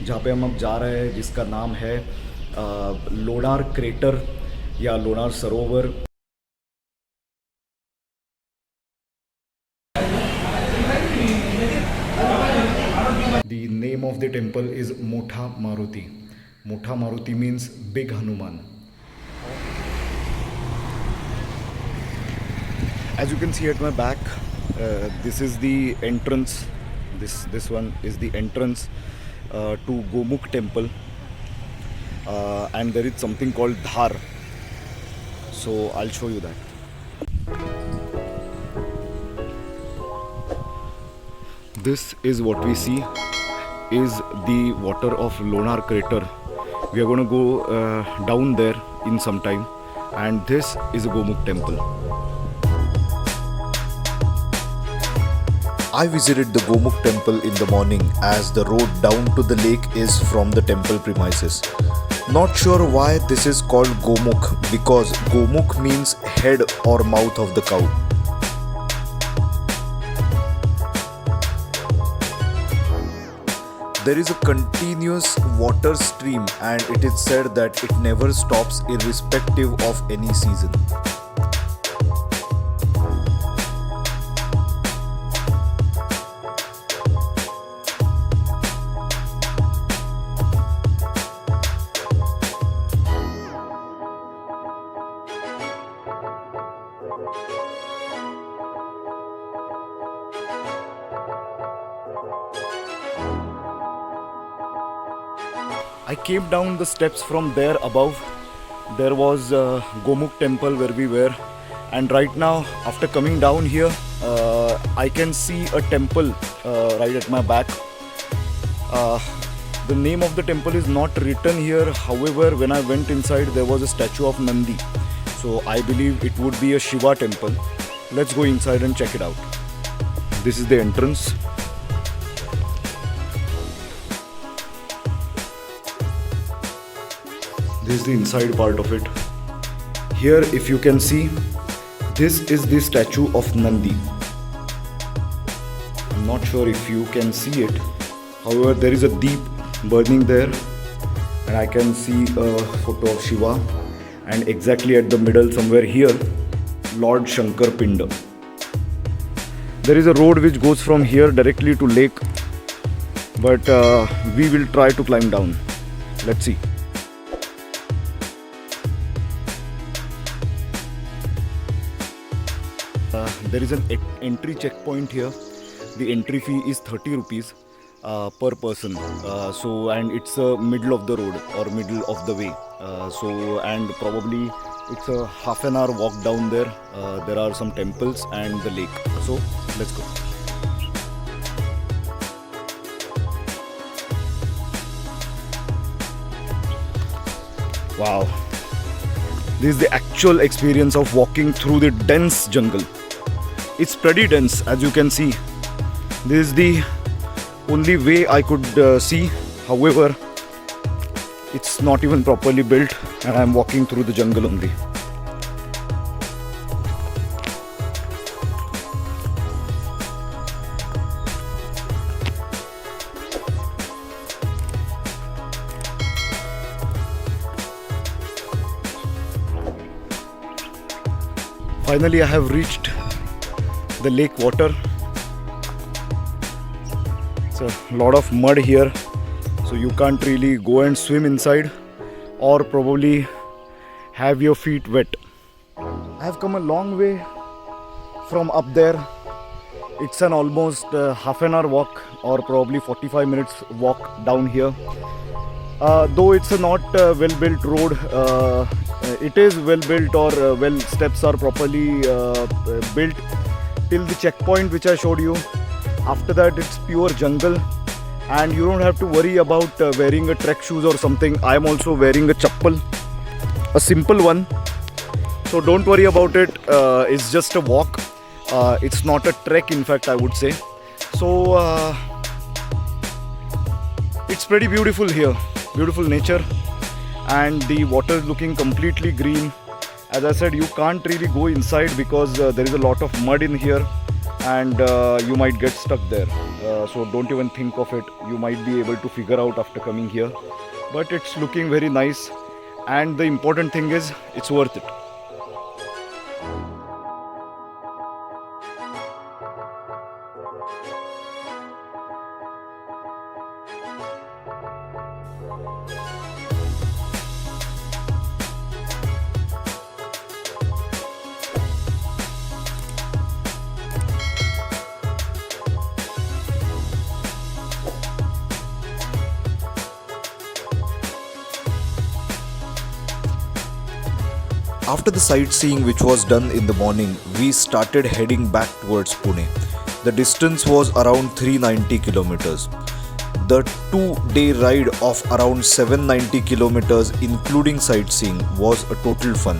जहाँ पे हम अब जा रहे हैं, जिसका नाम है लोनार क्रेटर या लोनार सरोवर। The name of the temple is Motha Maruti. Motha Maruti means big Hanuman. As you can see at my back, this is the entrance. This one is the entrance to Gomukh temple, and there is something called Dhar. So I'll show you that. This is what we see is the water of Lonar crater. We are going to go down there in some time, and this is a Gomukh temple. I visited the Gomukh temple in the morning as the road down to the lake is from the temple premises. Not sure why this is called Gomukh because Gomukh means head or mouth of the cow. There is a continuous water stream and it is said that it never stops irrespective of any season. I came down the steps from there above. There was Gomukh temple where we were, and right now after coming down here I can see a temple right at my back. The name of the temple is not written here, however when I went inside there was a statue of Nandi, so I believe it would be a Shiva temple. Let's go inside and check it out. This is the entrance. This is the inside part of it. Here, if you can see, this is the statue of Nandi. I'm not sure if you can see it. However, there is a deep burning there, and I can see a photo of Shiva. And exactly at the middle, somewhere here, Lord Shankar Pinda. There is a road which goes from here directly to lake, but we will try to climb down. Let's see. There is an entry checkpoint here. The entry fee is 30 rupees per person. And it's middle of the road or middle of the way. And probably it's a half an hour walk down there. There are some temples and the lake. So let's go. Wow. This is the actual experience of walking through the dense jungle. It's pretty dense, as you can see. This is the only way I could see. However, it's not even properly built and I'm walking through the jungle only. Finally, I have reached the lake water. It's a lot of mud here, so you can't really go and swim inside or probably have your feet wet. I have come a long way from up there. It's an almost half an hour walk or probably 45 minutes walk down here. Though it's a not well built road, it is well built or well steps are properly built till the checkpoint which I showed you. After that it's pure jungle and you don't have to worry about wearing a trek shoes or something. I am also wearing a chappal, a simple one, so don't worry about it. It's just a walk. It's not a trek, in fact, I would say. So it's pretty beautiful here, beautiful nature, and the water is looking completely green. As I said, you can't really go inside because there is a lot of mud in here and you might get stuck there. so don't even think of it. You might be able to figure out after coming here. But it's looking very nice, and the important thing is it's worth it. After the sightseeing which was done in the morning, we started heading back towards Pune. The distance was around 390 kilometers. The 2-day ride of around 790 kilometers including sightseeing was a total fun.